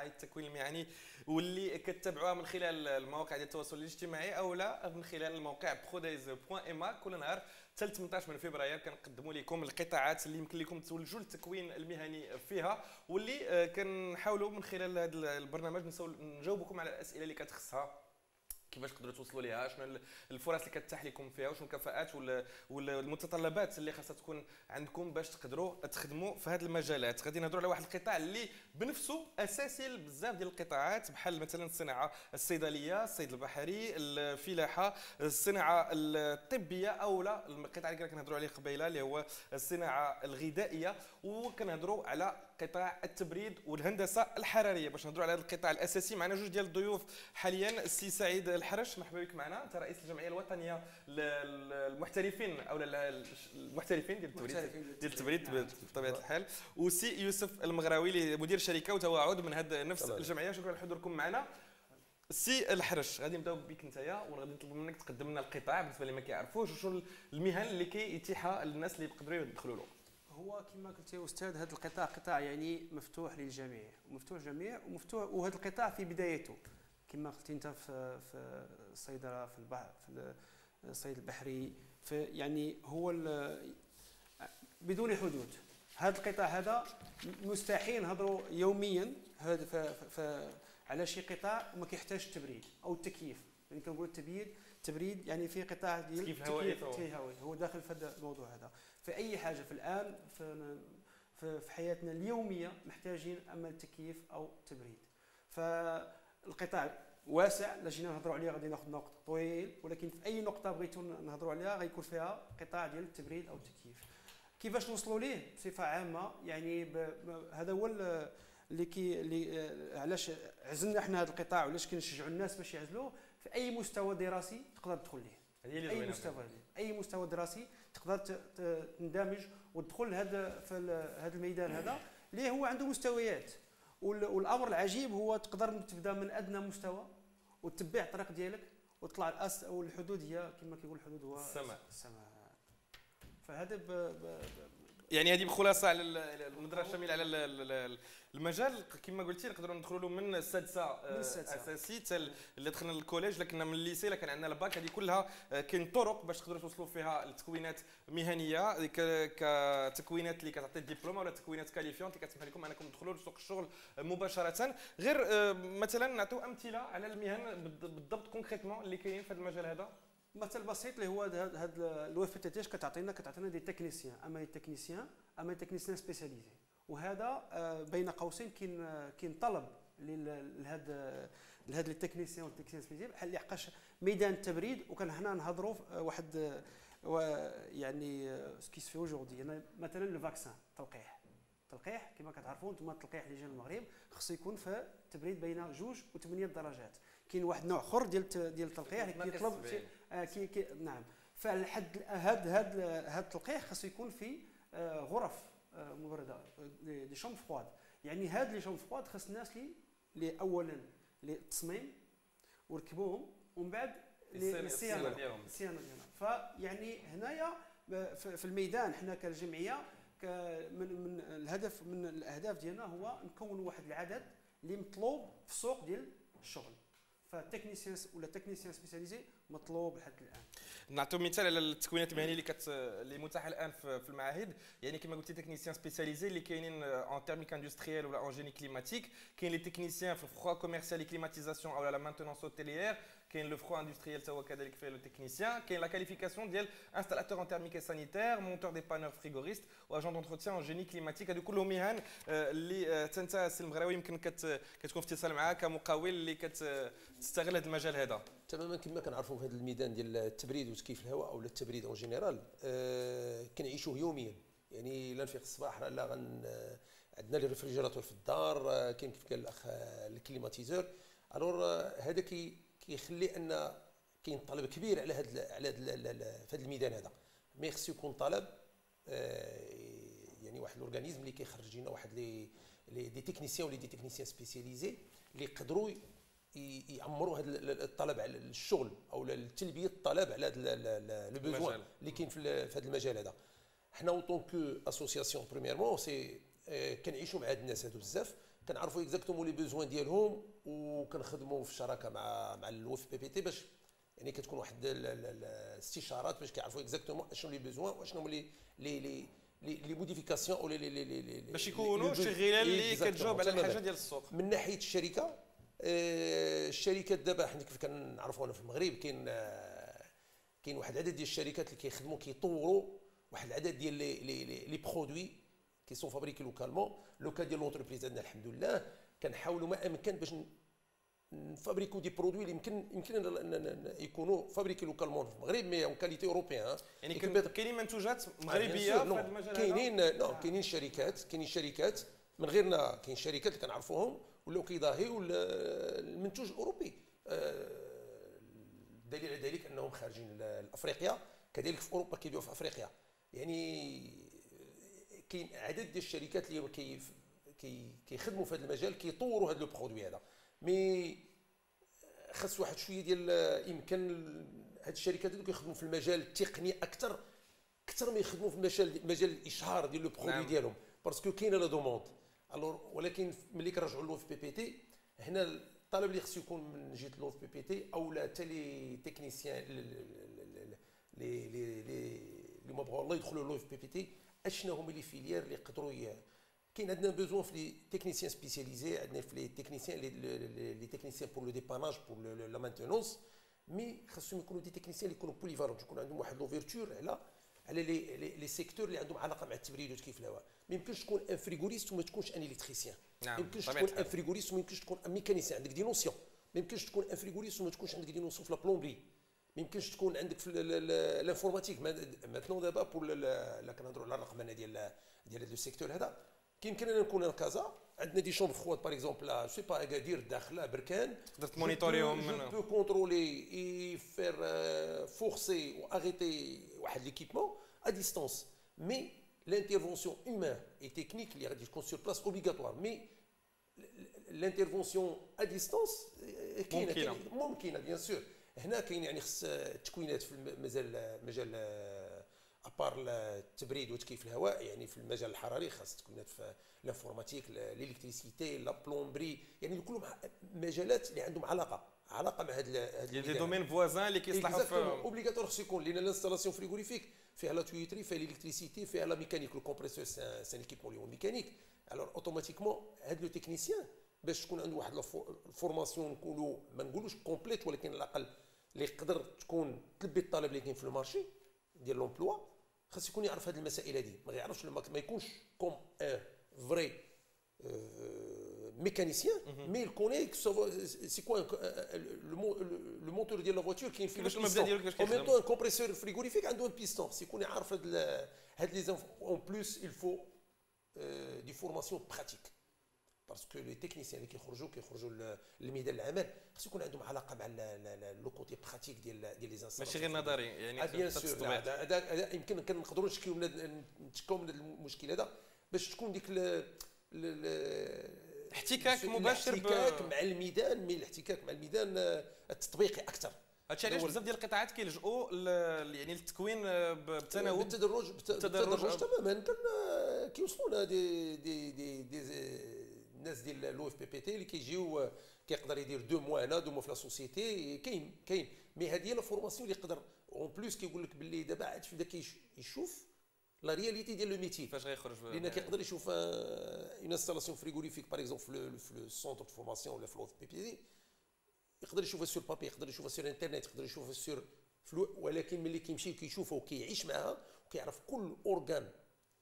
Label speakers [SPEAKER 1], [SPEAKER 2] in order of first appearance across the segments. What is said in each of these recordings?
[SPEAKER 1] صناعي التكوين المهني واللي كتتابعوها من خلال المواقع ديال التواصل الاجتماعي او لا من خلال الموقع برودايز.ام. كل نهار حتى 18 من فبراير كنقدموا لكم القطاعات اللي يمكن لكم تولجوا للتكوين المهني فيها، واللي كنحاولوا من خلال هذا البرنامج نجاوبكم على الاسئله اللي كتخصها، كيفاش تقدروا توصلوا ليها، شنو الفرص اللي كتتاح لكم فيها، وشنو الكفاءات والمتطلبات اللي خاصها تكون عندكم باش تقدروا تخدموا في هذه المجالات. غادي نهضروا على واحد القطاع اللي بنفسه اساسي لبزاف ديال القطاعات، بحال مثلا الصناعه الصيدليه، الصيد البحري، الفلاحه، الصناعه الطبيه، او لا القطاع اللي كنهضروا عليه قبيله اللي هو الصناعه الغذائيه، وكنهضروا على قطاع التبريد والهندسه الحراريه. باش نهضروا على هذا القطاع الاساسي معنا جوج ديال الضيوف حاليا. السي سعيد الحرش، مرحبا بك معنا، انت رئيس الجمعيه الوطنيه للمحترفين او المحترفين ديال التبريد بطبيعه الحال، وسي يوسف المغراوي اللي مدير شركه وتواعد من هذه نفس الجمعيه. شكرا لحضوركم معنا. السي الحرش، غادي نبداو بك نتايا، وغادي نطلبوا منك تقدم لنا القطاع بالنسبه اللي ما كيعرفوش، وشنو المهن اللي كيتيحها للناس اللي يقدروا يدخلوا له.
[SPEAKER 2] هو كما قلت يا استاذ، هذا القطاع قطاع يعني مفتوح للجميع، ومفتوح وهذا القطاع في بدايته كما قلت انت في الصيدله، في البحر، في الصيد البحري، في يعني هو بدون حدود. هذا القطاع هذا مستحيل نهضروا يوميا هذا على شي قطاع وما كيحتاجش التبريد او التكييف. يعني كنقول التبريد يعني في قطاع ديال
[SPEAKER 1] التكييف الهوائي
[SPEAKER 2] هو داخل في هذا الموضوع هذا. في اي حاجه في الان في حياتنا اليوميه محتاجين اما التكييف او التبريد. فالقطاع واسع، لا جينا نهضروا عليه غادي ناخذ وقت طويل، ولكن في اي نقطه بغيتوا نهضروا عليها غيكون فيها قطاع ديال التبريد او التكييف. كيفاش نوصلوا ليه بصفه عامه؟ يعني هذا هو اللي علاش عزلنا احنا هذا القطاع، وعلاش كنشجعوا الناس باش يعزلوه. في اي مستوى دراسي تقدر تدخل ليه، اي مستوى دراسي تقدر تندمج وتدخل في هذا الميدان هذا اللي هو عنده مستويات. والامر العجيب هو تقدر تبدا من ادنى مستوى وتتبع الطريق ديالك وتطلع والحدود هي كما كيقول الحدود هو السماء. فهذا
[SPEAKER 1] يعني هذه بخلاصه على النظره الشامله على المجال. كما قلتي نقدروا ندخلوا له من السادسه اساسي حتى اللي دخلنا للكوليج، لكن من الليسي لكن عندنا الباك. هذه كلها كاين طرق باش تقدروا توصلوا فيها لتكوينات مهنيه، كتكوينات اللي كتعطي الدبلوم ولا تكوينات كاليفيونت اللي كتسمح لكم انكم تدخلوا لسوق الشغل مباشره. غير مثلا نعطيو امثله على المهن بالضبط كونكريتمون اللي كاينين في هذا المجال هذا.
[SPEAKER 2] مثل بسيط اللي هو هذا الوي في تي كتعطينا دي تكنيسيان، اما تكنيسيان سبيسياليزي. وهذا بين قوسين كاين طلب لهذا التكنيسيان والتكنيسيان سبيسياليزي، بحال لحقاش ميدان التبريد. وكان هنا نهضروا واحد يعني سكيس في اوجوردي مثلا لو فاكسان التلقيح كما كتعرفوا انتم، التلقيح اللي جا المغرب خصو يكون في التبريد بين 2 و 8 درجات. كاين واحد نوع اخر ديال التلقيح اللي كيطلب نعم. فالحد هذا التلقيح خصو يكون في غرف مبرده، لي شومب فرواد. يعني هاد لي شومب فرواد خص الناس اللي اولا للتصميم وركبوهم ومن بعد الصيانه ديالهم. فيعني هنايا في الميدان حنا كالجمعيه من الهدف من الاهداف ديالنا هو نكون واحد العدد اللي مطلوب في السوق ديال الشغل. فالتكنيسيان ولا تكنيسيان سبيسياليزي مطلوب لحد الان.
[SPEAKER 1] نعطيو مثال على التكوينات المهنيه اللي متاحه الان في المعاهد. يعني كما قلتي تكنيسيان سبيسياليزي اللي كاينين اون تيرميك اندستريال ولا اون جيني كليماتيك، كاين لي تكنيسيان في فروا كوميرسيال كليماتيزاسيون او لا مانتونونس اوتيليير، كاين لو فروا اندستريال تا هو كذلك فيه لو تكنيسيان، كاين لا كاليفيكاسيون ديال انستالاتور ان تيرميك سانيتير، مونتور دي بانور فريغوريست واجون دونتروتيان اون جيني كليماتيك. هادو كلهم مهن اللي انت السي المغراوي يمكن كتكون في اتصال معاه كمقاول اللي كتستغل هذا المجال هذا.
[SPEAKER 3] تماما كما كنعرفوا في هذا الميدان ديال التبريد وتكييف الهواء او التبريد اون جينيرال كنعيشوه يوميا. يعني لا نفيق الصباح لا عندنا لي ريفريجيراتور في الدار، كاين كيف قال الاخ الكليماتيزور. الور هذا كيخلي ان كاين طلب كبير على هذا الميدان هذا. مي خصو يكون طلب يعني واحد الاورغانيزم اللي كيخرج لنا واحد لي تكنيسيان ولا دي تكنيسيان سبيسياليزي اللي يقدروا يعمروا هذا الطلب على الشغل او تلبيه الطلب على هذا لو بوزوان اللي كاين في هذا المجال هذا. حنا اون طونك اسوسياسيون بريميرمون سي كنعيشوا مع هاد الناس هادو بزاف، كنعرفوا اكزاكتومون لي بوزوان ديالهم وكنخدموا في الشراكه مع الوف بي بي تي باش يعني كتكون واحد الاستشارات باش كيعرفوا اكزاكتومون اشنو لي بوزوان واشنو هما لي موديفيكاسيون او
[SPEAKER 1] باش يكونوا شي غلال اللي كتجاوب على الحاجه ديال السوق.
[SPEAKER 3] من ناحيه الشركه الشركات دابا حنا كيف كنعرفوا في المغرب كاين واحد العدد ديال الشركات اللي كيخدموا كيطوروا واحد العدد ديال لي برودوي كي سون فابريكي لوكالمون. لو كان ديال لونتربريز عندنا الحمد لله كنحاولوا ما امكن باش نفابريكو دي برودوي اللي يمكن يكونوا فابريكي لوكالمون في المغرب مي اون كاليتي اوروبيان.
[SPEAKER 1] يعني كاينين منتوجات مغربيه في هذا المجال هذا؟
[SPEAKER 3] كاينين شركات من غيرنا، كاين شركات اللي كنعرفوهم ولاو كيضاهيو المنتوج الاوروبي. الدليل على ذلك انهم خارجين لافريقيا، كذلك في اوروبا كيبيعوا في افريقيا. يعني كاين عدد ديال الشركات اللي كيخدموا في هذا المجال كيطوروا هذا لو برودوي هذا. مي خاص واحد شويه ديال يمكن هاد الشركات هادو كيخدموا في المجال التقني اكثر ما يخدموا في مجال الاشهار ديال لو برودوي ديالهم باسكو كاينه لا دوموند. الور ولكن ملي كنرجعوا لو في بي بي تي هنا الطلب اللي خصو يكون من جهه لو في بي بي تي او لا حتى لي تكنيسيان اللي ما بغاو الله يدخلوا لو في بي بي تي اشنو هما لي فيليير اللي يقدروا كاين عندنا بوزوان في لي تكنيسيان سبيسياليزي، عندنا في لي تكنيسيان لي تكنيسيان بور لو ديباناج بور لا مانتينونس. مي خاصهم يكونوا دي تكنيسيان اللي يكونوا بوليفالون، يكون عندهم واحد لوفيرتور على لي سيكتور اللي عندهم علاقه مع التبريد وتكييف الهواء. ما يمكنش تكون ان فريغوريست وما تكونش ان الكتريسيان. ما يمكنش تكون ان فريغوريست وما يمكنش تكون ان ميكانيسيان عندك دي نوسيون. ما يمكنش تكون ان فريغوريست وما تكونش عندك دي نوسيون في لا بلومبري. ما يمكنش تكون عندك في الانفورماتيك. ماتنون دابا بور لا كنهضروا على الرقمنه ديال هذا السيكتور هذا كيمكن ان نكون كازا عندنا دي شومبر فرواد باغ اكزومبل لا سي با اكادير داخله بركان
[SPEAKER 1] تقدر تمونيتوريهم
[SPEAKER 3] من بو كونترولي اي فير فورسي و اريتي واحد ليكيبمون ا ديستانس. مي l'intervention humaine et technique اللي غادي تكون sur place obligatoire. مي l'intervention à distance كاينه ممكنه بيان سور. هنا كاين يعني خص التكوينات في مجال ابار التبريد وتكييف الهواء. يعني في المجال الحراري خاص تكوينات في الانفورماتيك الالكتريسيتي لا بلومبري، يعني كلهم مجالات اللي عندهم علاقه مع هاد
[SPEAKER 1] دي دومين فوازان اللي كيصلحوا في
[SPEAKER 3] اوبليغاتور. خص يكون لان الانستالاسيون فريغوريفيك فيها لا تويتري فيها الالكتريسيتي فيها لا ميكانيك. لو كومبريسور سان ايكيبمون اللي هو ميكانيك. الوغ اوتوماتيكمون هاد لو تكنيسيان باش تكون عنده واحد الفورماسيون نقولوا ما نقولوش كومبليت ولكن على الاقل اللي يقدر تكون تلبي الطلب اللي كاين في المارشي ديال لومبلوا، خاص يكون يعرف هذه المسائل هذه. ما يعرفش ما يكونش كوم ان فري mécanicien mais il connaît c'est quoi le moteur ديال لا فواتور كاين فيه en même temps un compresseur frigorifique عنده un piston. خص يكون يعرف هاد لي en plus il faut دي فورماسيون براتيك باسكو لي تكنيسيان اللي كيخرجوا للميدان العمل خص يكون عندهم علاقه مع لو كوتي براتيك ديال لي زانستالاسيون ماشي
[SPEAKER 1] غير نظري. يعني
[SPEAKER 3] بيان سور هذا يمكن كنقدروا نشكيو من المشكل هذا باش تكون ديك
[SPEAKER 1] احتكاك مباشر
[SPEAKER 3] مع الميدان. مي الاحتكاك مع الميدان التطبيقي اكثر.
[SPEAKER 1] هادشي علاش بزاف ديال القطاعات كيلجؤوا يعني للتكوين
[SPEAKER 3] بالتدرج تماما. كيوصلونا دي الناس ديال لو اف بي بي تي اللي كيجيو كيقدر يدير 2 موا هنا 2 موا في لا سوسيتي. كاين مي هذه هي لا فورماسيون اللي يقدر اون بليس كيقول لك باللي دابا عاد بدا يشوف لا رياليتي ديال لو ميتي
[SPEAKER 1] فاش غيخرج.
[SPEAKER 3] لان كيقدر يشوف اون انستالاسيون فريغوريفيك باغ اكزومبل في لو سونتر دو فورماسيون ولا في لو بي بي تي يقدر يشوفها سور بابي يقدر يشوفها سور انترنت يقدر يشوفها سور فلو. ولكن ملي كيمشي كيشوفها وكيعيش معها وكيعرف كل اورغان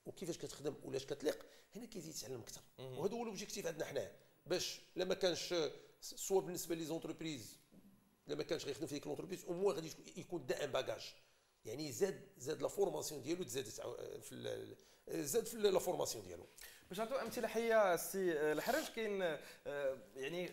[SPEAKER 3] وكيفاش كتخدم ولاش كتليق هنا كيزيد يتعلم اكثر. وهذا هو لوبجيكتيف عندنا حنايا باش لما كانش سوا بالنسبه لي زونتربريز لما كانش غيخدم في ديك لونتربريز او موان غادي يكون دا ان باجاج. يعني زاد لا فورماسيون ديالو زاد في لا فورماسيون ديالو.
[SPEAKER 1] باش نعطيو امثله حيه سي الحرج كاين يعني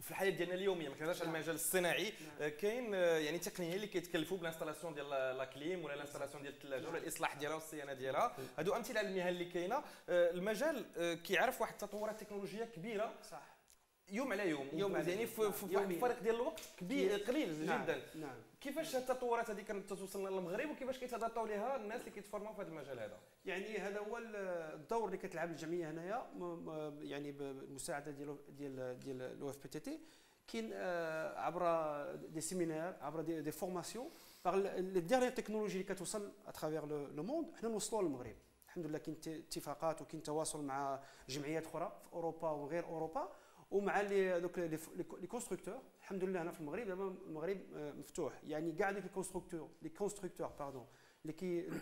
[SPEAKER 1] في الحياه ديالنا اليوميه ما كنهضرش على المجال الصناعي. كاين يعني تقنيين اللي كيتكلفوا بالانستالاسيون ديال لا كليم ولا الانستالاسيون ديال الثلاجه ولا الاصلاح ديالها والصيانه ديالها. هادو امثله على المهن اللي كاينه. المجال كيعرف واحد التطورات تكنولوجيه كبيره.
[SPEAKER 2] صح.
[SPEAKER 1] يوم على يوم
[SPEAKER 2] يوم على
[SPEAKER 1] يعني
[SPEAKER 2] يوم.
[SPEAKER 1] في واحد
[SPEAKER 2] يومياً.
[SPEAKER 1] الفرق ديال الوقت كبير قليل
[SPEAKER 2] نعم.
[SPEAKER 1] جدا.
[SPEAKER 2] نعم.
[SPEAKER 1] كيفاش التطورات هذه كانت توصلنا للمغرب وكيفاش كيتضاطاو ليها الناس اللي كيتفورماو في هذا المجال هذا؟
[SPEAKER 2] يعني هذا هو الدور اللي كتلعب الجمعيه هنايا يعني بالمساعده ديال الاو اف بي تي تي. كاين عبر دي سيمينار، عبر دي فورماسيون باغ لي ديرنيير تكنولوجي اللي كتوصل اترافير لو موند، حنا نوصلوا للمغرب الحمد لله. كاين اتفاقات وكاين تواصل مع جمعيات اخرى في اوروبا وغير اوروبا، ومع لي كونستركتور. الحمد لله هنا في المغرب دابا المغرب مفتوح، يعني كاع لي كونستركتور باردون اللي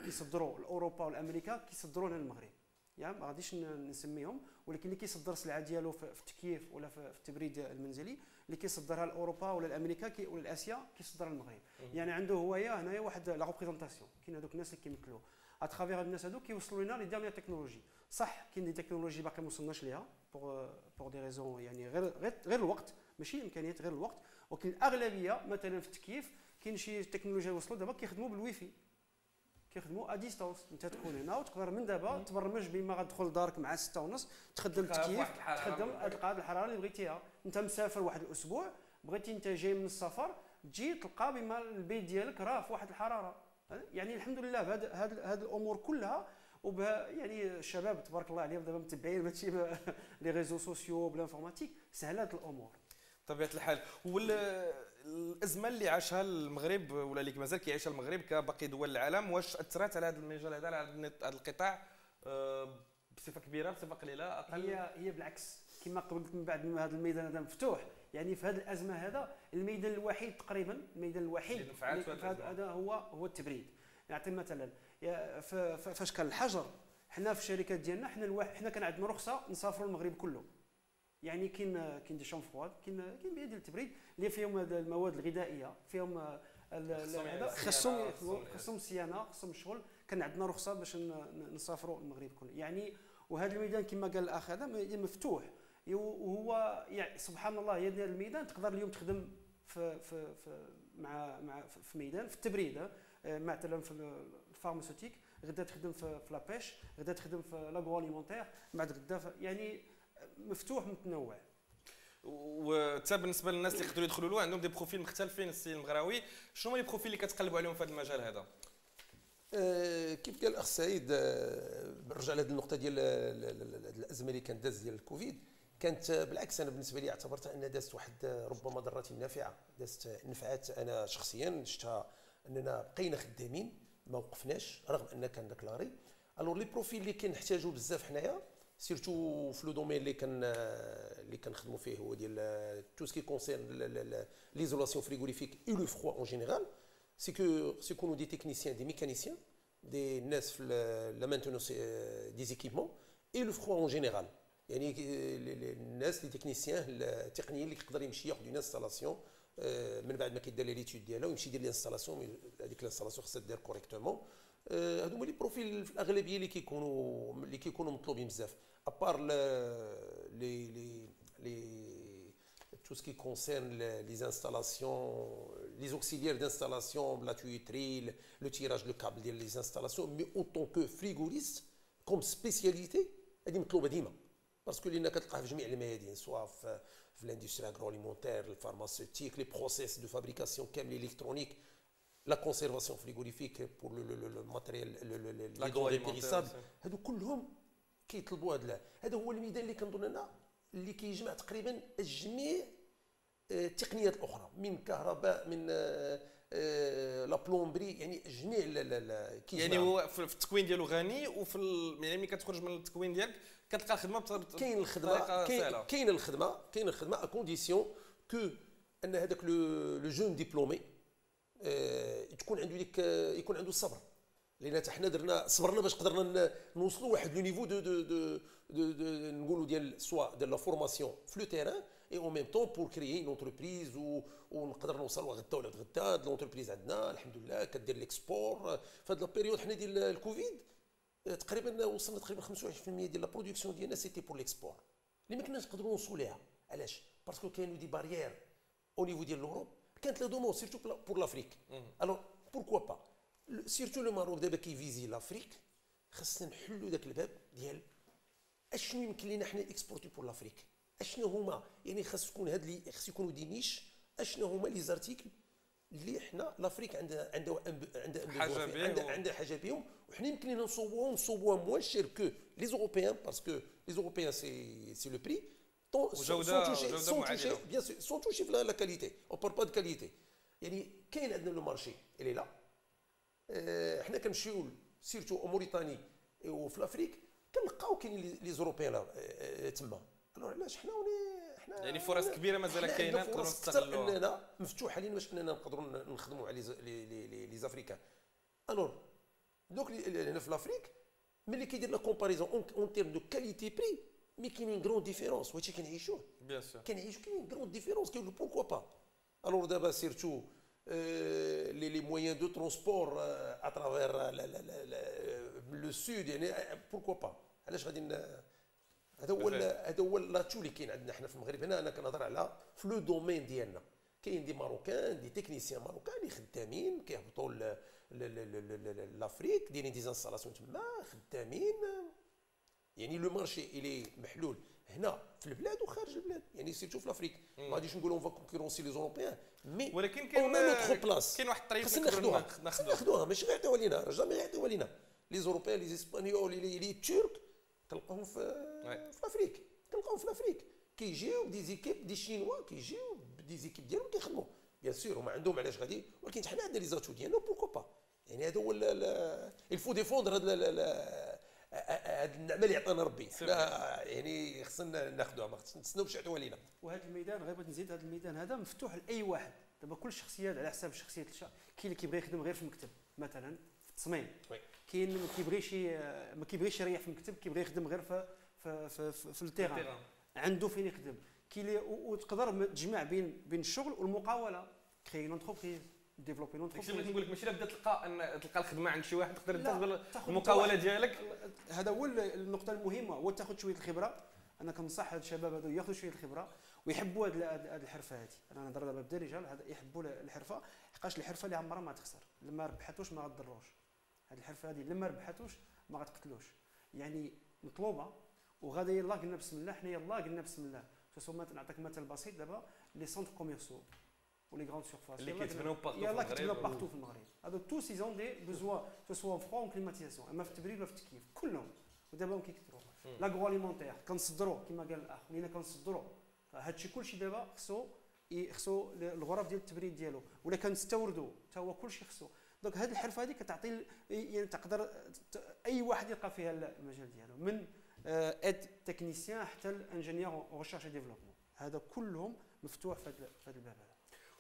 [SPEAKER 2] كيصدروا لاوروبا والامريكا كيصدروا لنا المغرب. يعني ما غاديش نسميهم، ولكن اللي كيصدر السلعه ديالو في التكييف ولا في التبريد المنزلي اللي كيصدرها لاوروبا ولا لامريكا ولا لاسيا كيصدرها للمغرب. يعني عنده هوايه هنايا واحد لا ريبريزونطاسيون، كاين هذوك الناس اللي كيمثلوا اترافير الناس هذوك كيوصلوا لنا لي ديرنيير تكنولوجي. صح كاين دي تكنولوجي باقي ما وصلناش ليها بور دي ريزون، يعني غير الوقت، ماشي امكانيات، غير الوقت. ولكن الاغلبيه مثلا في التكييف كاين شي تكنولوجيا وصلوا دابا كيخدموا بالويفي، كيخدموا ا ديستونس. انت تكون هنا وتقدر من دابا تبرمج بما غتدخل دارك مع 6:30 تخدم التكييف، تخدم تلقى الحراره اللي بغيتيها. انت مسافر واحد الاسبوع، بغيتي انت جاي من السفر تجي تلقى بما البيت ديالك راه في واحد الحراره. يعني الحمد لله هذه الامور كلها وبها يعني الشباب تبارك الله عليهم دابا متبعين ماشي لي ريزو سوسيو بالانفورماتيك، سهلات الامور
[SPEAKER 1] بطبيعه الحال. والازمه اللي عاشها المغرب ولا اللي مازال كيعيشها المغرب كباقي دول العالم، واش اثرت على هذا المجال هذا، على هذا القطاع بصفه كبيره بصفه قليله اقل؟
[SPEAKER 2] هي بالعكس كما قلت، من بعد ما هذا الميدان هذا مفتوح. يعني في هذه الازمه هذا الميدان الوحيد تقريبا، الميدان الوحيد هذا هو التبريد. نعطي مثلا فاش كان الحجر، حنا في الشركات ديالنا حنا كان عندنا رخصه نسافروا المغرب كله. يعني كاين دي شوم فرواد، كاين بيان ديال التبريد اللي فيهم المواد الغذائيه، فيهم خصهم صيانه، خصهم الشغل. كان عندنا رخصه باش نسافروا المغرب كله. يعني وهذا الميدان كما قال الاخ هذا مفتوح، وهو يعني سبحان الله. هذا الميدان تقدر اليوم تخدم في في ميدان في التبريد، مثلا في الفارماسيوتيك، غدا تخدم في لابيش، غدا تخدم في لاغرواليمونتير، بعد غدا يعني مفتوح متنوع.
[SPEAKER 1] وحتى بالنسبه للناس اللي يقدروا يدخلوا له عندهم دي بروفيل مختلفين. السي المغراوي، شنو هما لي بروفيل اللي كتقلبوا عليهم في هذا المجال هذا؟
[SPEAKER 3] كيف قال الاخ سعيد، نرجع لهذه النقطه ديال الازمه اللي كانت داز ديال الكوفيد. كانت بالعكس، انا بالنسبه لي اعتبرتها انها دازت واحد ربما ضرات نافعه، دازت نفعات. انا شخصيا شفتها اننا بقينا خدامين ما وقفناش رغم ان كان داك لاري. الوغ لي بروفيل اللي كنحتاجو بزاف حنايا سيرتو في لو دومين اللي كنخدموا فيه هو ديال تو سكي كونسيرن ليزولاسيون فريغوريفيك اي لو فروا اون جينيرال. سي كونو دي تكنيسيان، دي ميكانيسيان، دي ناس في لا مانتونونس دي زيكيبمون اي لو فروا اون جينيرال. يعني الناس لي تكنيسيان التقنيين اللي يقدر يمشي ياخذ اون انستالاسيون من بعد ما كيدير لي ليتود ديالها ويمشي يدير لانستالاسيون. هذيك الانستالاسيون خصها دير كوريكتومون. هادو هما لي بروفيل في الاغلبيه اللي كيكونوا مطلوبين بزاف. ابار لي tout ce qui concerne les installations, les auxiliaires d'installation, la tuyauterie, le tirage de câble des installations, mais autant que frigoriste, comme spécialité, هذه مطلوبه ديما. باسكو لان كتلقاها في جميع الميادين، سواء في الاندستري اغروليمونتير، الفارماسيوتيك، لي بروسيس دو فابريكاسيون كامل الكترونيك، لا كونسيرفاسيون فريغوريفيك بور لو ماتيريال لي دوني بيريسابل. هادو كلهم كيطلبوا هذا هو الميدان اللي كنظن انا اللي كيجمع تقريبا جميع التقنيات الاخرى، من كهرباء، من لا بلومبري، يعني جميع
[SPEAKER 1] يعني هو في التكوين ديالو غني، وفي يعني ملي كتخرج من التكوين ديالك كتلقى الخدمه
[SPEAKER 3] كاين الخدمه ا كونديسيون كو ان هذاك لو جون ديبلومي يكون عنده الصبر. لان حتى حنا صبرنا باش قدرنا نوصلوا واحد لو نيفو دو نقولوا ديال سوا ديال لا فورماسيون في لو تيران اي اون ميم طون بور كريي اون انتربريز ونقدر نوصلوا غدا ولا غدا. هاد لونتربريز عندنا الحمد لله كدير ليكسبور. في هاد لا بيريود حنا ديال الكوفيد تقريبا وصلنا تقريبا 25% ديال لا برودكسيون ديالنا سيتي بور ليكسبور اللي ما كناش نقدروا نوصلوا ليها. علاش؟ باسكو كاينوا دي باريير او نيفو ديال لوروب، كانت لا دومون سيرتو بور لافريك. الوغ بوركوا با سيرتو لو ماروك دابا كيفيزي لافريك، خاصنا نحلوا داك الباب ديال اشنو يمكن لينا حنا اكسبورتي بور لافريك. اشنو هما يعني خاص تكون هاد لي خاص يكونوا دي نيش اشنو هما لي زارتيكل اللي حنا لافريك عندها حاجه بهم وحنا يمكن لنا نصوبوها موان شير كو لي زوروبيان باسكو لي زوروبيان سي لو بري
[SPEAKER 1] وجوده معادله
[SPEAKER 3] بيان سور سون توشي في لا كاليتي اون بار با دو كاليتي يعني كاين عندنا لو مارشي اللي لا حنا كنمشيو سيرتو موريتاني وفي لافريك كنلقاو كاينين لي زوروبيان تما الوغ علاش حنا
[SPEAKER 1] يعني فرص كبيره مازال كاينه نقدروا نستغلوها
[SPEAKER 3] اننا مفتوحه لينا باش اننا نقدروا نخدموا على لي زافريكان الوغ دوك هنا في لافريك ملي كيدير لا كومباريزون اون تيرم دو كاليتي بري مي كاينين غرون ديفيرونس وهادشي كنعيشوه
[SPEAKER 1] بيان سور
[SPEAKER 3] كنعيشو كاينين غرون ديفيرونس كيقولوا بوركوا با الوغ دابا سيرتو les moyens de transport à travers le sud يعني pourquoi pas علاش غادي هذا هو لاتشو اللي كاين عندنا حنا في المغرب هنا انا كنهضر على في لو دومين ديالنا كاين دي ماروكان دي تكنيسيان ماروكان اللي خدامين كيهبطوا لافريك دايرين دي انستالاسيون تما خدامين يعني لو مارشي اللي محلول هنا في البلاد وخارج البلاد يعني سيرتو في لافريك ما غاديش نقولوا اون فا كونكورونسي لي زوروبيان مي
[SPEAKER 1] ولكن كاين
[SPEAKER 3] كاين
[SPEAKER 1] واحد الطريق
[SPEAKER 3] ناخذوها ماشي غير يعطيوها لينا جامي يعطيوها لينا لي زوروبيان لي اسبانيول لي تورك تلقاهم في لافريك تلقاهم في لافريك كيجيو دي زيكيب دي شينوا كيجيو دي زيكيب ديالهم كيخدموا بيان سور هما عندهم علاش غادي ولكن حنا عندنا لي زاتو ديالنا بوركو با يعني هذا هو الفو ديفوندر هاد النعمه اللي عطانا ربي يعني خصنا ناخذوها ما خصنا نستناو باش يعطيوها لينا
[SPEAKER 2] وهذا الميدان غير بغيت نزيد هذا الميدان هذا مفتوح لاي واحد دابا كل شخصيات على حساب الشخصيه كاين اللي كيبغي يخدم غير في المكتب مثلا في التصميم كاين ما كيبغيش يريح في المكتب كيبغي يخدم غير في التيران عنده فين يخدم كاين وتقدر تجمع بين الشغل والمقاوله كري اون انتربريز ديفلوبي اون انتربريز
[SPEAKER 1] نقول لك ماشي لا بدا تلقى الخدمه عند شي واحد تقدر تاخذ المقاوله ديالك
[SPEAKER 2] هذا هو النقطه المهمه هو تاخذ شويه الخبره انا كنصح هاد الشباب هذو ياخذوا شويه الخبره ويحبوا هاد الحرفه هذه انا نهضر دابا بدا رجال هذا يحبوا الحرفه حقاش الحرفه اللي عمرها ما تخسر لما ربحتوش ما غضروش هاد الحرفه هذه لما ربحتوش ما غتقتلوش يعني مطلوبه وغادي يلاه قلنا بسم الله حنا يلاه قلنا بسم الله نعطيك مثال بسيط دابا لي سونتر كوميرسيو ولي غراند سيرفاس
[SPEAKER 1] اللي كيتبناو
[SPEAKER 2] بارتو في المغرب هادو تو سيزون دي بوزوا سوا فرون كليماتيزاسيون اما في التبريد ولا في التكييف كلهم ودابا كيكثروا لاغرو اليمونتير كنصدروا كما قال الاخ ولينا كنصدروا فهادشي كلشي دابا خصو الغرف ديال التبريد ديالو ولا كنستوردوا حتى هو كلشي خصو دونك هذه الحرفه هذه كتعطي يعني تقدر اي واحد يلقى فيها المجال ديالو من اد تكنيسيان حتى الانجينيور ريشيرش ديفلوبمون هذا كلهم مفتوح في هذا الباب هذا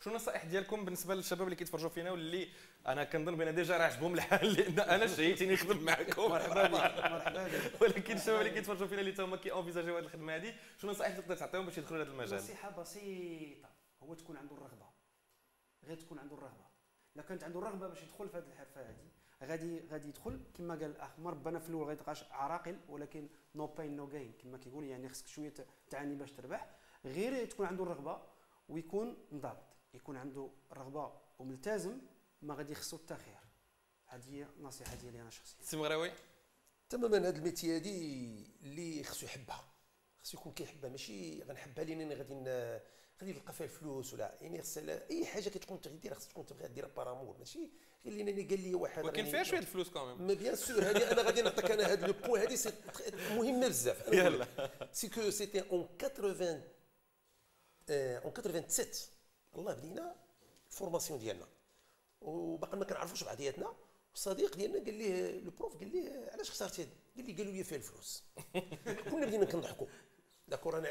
[SPEAKER 1] شنو النصائح ديالكم بالنسبه للشباب اللي كيتفرجوا فينا واللي انا كنظن بان ديجا راه عجبهم الحال لان انا شهيتني نخدم معكم
[SPEAKER 2] مرحبا بك
[SPEAKER 1] ولكن الشباب اللي كيتفرجوا فينا اللي هما كيونفيزاجيو هذه الخدمه هذه شنو النصائح اللي تقدر تعطيهم باش يدخلوا لهذا المجال؟
[SPEAKER 2] نصيحه بسيطه هو تكون عنده الرغبه غير تكون عنده الرغبه الا كانت عنده الرغبه باش يدخل في هذه الحرفه هذه غادي يدخل كما قال الاخ ربنا في الاول غيتلقاش عراقل ولكن نو باين نو جاين كما كيقول يعني خصك شويه تعاني باش تربح غير تكون عنده الرغبه ويكون منضبط يكون عنده رغبه وملتزم ما غادي يخصو حتى خير هذه هي النصيحه ديالي انا شخصيا
[SPEAKER 1] سي مغراوي
[SPEAKER 3] تماما هذا الميتي هذه اللي خصو يحبها خصو يكون كيحبها ماشي غنحبها لان غادي نلقى فيها الفلوس ولا يعني خص اي حاجه كتكون تغير خص تكون تبغي ديرها بارامور ماشي غير لانني قال لي واحد
[SPEAKER 1] ولكن فيها شويه الفلوس كمان
[SPEAKER 3] ما بيان سور هذه انا غادي نعطيك انا هذا لو بوين هذه مهمه بزاف
[SPEAKER 1] يلا
[SPEAKER 3] سي كو سيتي اون 87 الله بدينا الفورماسيون ديالنا وباقي ما كنعرفوش بعضياتنا الصديق ديالنا قال ليه لو بروف قال ليه علاش اخترتي هذه قال لي قالوا لي فيها الفلوس كنا بدينا كنضحكوا داكور انا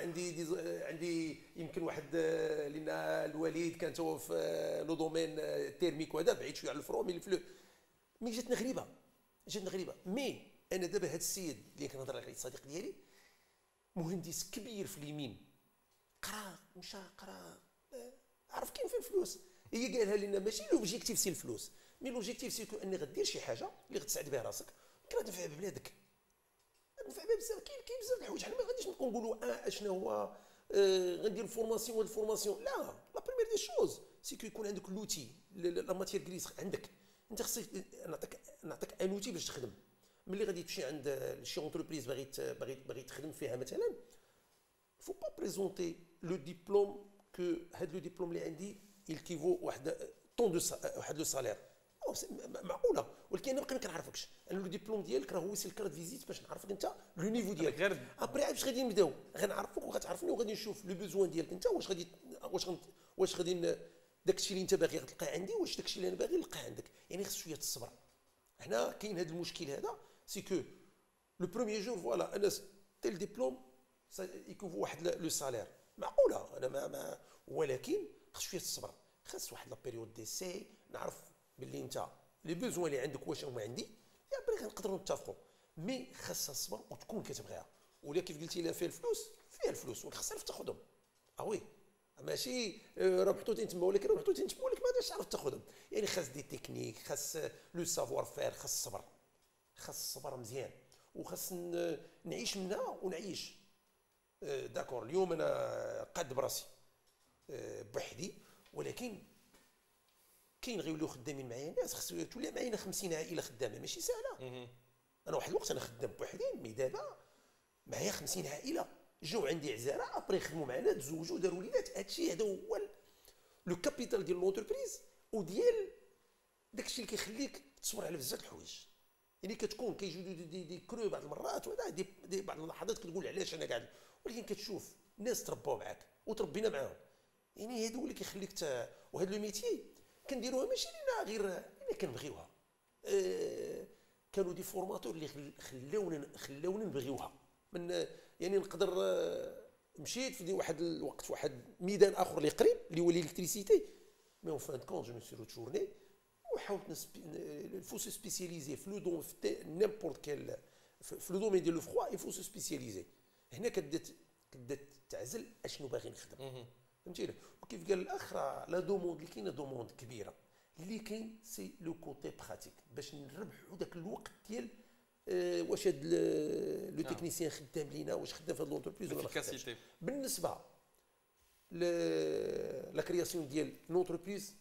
[SPEAKER 3] عندي يمكن واحد لان الوالد كان هو في لو دومين تيرميك وهذا بعيد شويه على الفرو مي جاتنا غريبه مي انا دابا هذا السيد اللي كنهضر عليه الصديق ديالي مهندس كبير في اليمين مشى قرا عرف كاين فين الفلوس هي قالها لنا ماشي لوبجيكتيف سي الفلوس مي لوبجيكتيف سي اني غدير شي حاجه اللي غتساعد بها راسك كتنفع ببلادك تنفع بها بزاف كاين بزاف الحوايج حنا ما غاديش نبقاو نقولوا اشنو هو غندير الفورماسيون لا لا بريمير دي شوز سي كو يكون عندك لوتي لا ماتير غريس عندك انت خصك نعطيك ان اوتي باش تخدم ملي غادي تمشي عند شي اونتربريز باغي تخدم فيها مثلا faut pas présenter le diplôme que هذا لو ديبلوم اللي عندي il vaut واحد طون دو واحد لو سالير معقوله. ولكن انا ما كنعرفكش انا لو ديبلوم ديالك راه هو سي الكارت فيزيت باش نعرفك انت لو نيفو ديالك.
[SPEAKER 1] غير
[SPEAKER 3] ابري عاد باش غادي نبداو غنعرفك وغتعرفني وغادي نشوف لو بوزوان ديالك انت واش غادي داكشي اللي انت باغي تلقاه عندي واش داكشي اللي انا باغي نلقاه عندك. يعني خص شويه الصبر. هنا كاين هذا المشكل هذا سي كو لو بروميير جور فوالا انا تي الدبلوم يكون واحد لو سالير معقوله انا ما ولكن خص شويه الصبر. خاص واحد لا بيريود ديسي نعرف باللي انت لي بوزوان اللي عندك واش هما عندي يا بري غنقدروا نتفقوا. مي خاصها الصبر وتكون كتبغيها. ولا كيف قلتي لها فيها الفلوس فيها الفلوس ولكن خاص تعرف تاخذهم. وي ماشي راه محطوطين تما ولكن راه محطوطين تما ولكن ما غاديش تعرف تاخذهم. يعني خاص دي تكنيك خاص لو سافوار فير خاص الصبر. خاص الصبر مزيان وخاص نعيش منها ونعيش. داكور اليوم انا قاد براسي بوحدي ولكن كاين غيوليو خدامين معايا ناس خص تولي معايا 50 عائله خدامه ماشي سهله. انا واحد الوقت انا خدام بوحدي مي دابا معايا 50 عائله جاو عندي عزاره ابري خدموا معنا تزوجوا داروا وليدات. هادشي هذا هو لو كابيتال ديال لونتربريز وديال داكشي اللي كيخليك تصبر على بزاف الحوايج. يعني كتكون كيجيو دي كرو بعض المرات ولا دي بعض اللحظات كتقول علاش انا قاعد ولكن كتشوف ناس تربوا معاك وتربينا معاهم. يعني هذا هو اللي كيخليك وهذا لو ميتي كنديروها ماشي لينا غير الا كنبغيوها. كانوا دي فورماتور اللي خلاونا نبغيوها. من يعني نقدر مشيت في واحد الوقت في واحد ميدان اخر اللي قريب اللي هو الالكتريسيتي مي اون فان كونت جو مي سي روتورني وحاولت الفو سو سبيسياليزي في لو دون في نيمبورت كال في لو دومين ديال لو فخوا يفو سو سبيسياليزي. هنا كدات تعزل اشنو باغي نخدم. فهمتيني. وكيف قال الاخ لا دوموند اللي كاينه دوموند كبيره اللي كاين سي لو كوتي براتيك باش نربحوا داك الوقت ديال واش هاد لو تكنيسيان خدام لينا واش خدام في هاد لونتربريز ولا ما خدامش. بالنسبه لا كرياسيون ديال لونتربريز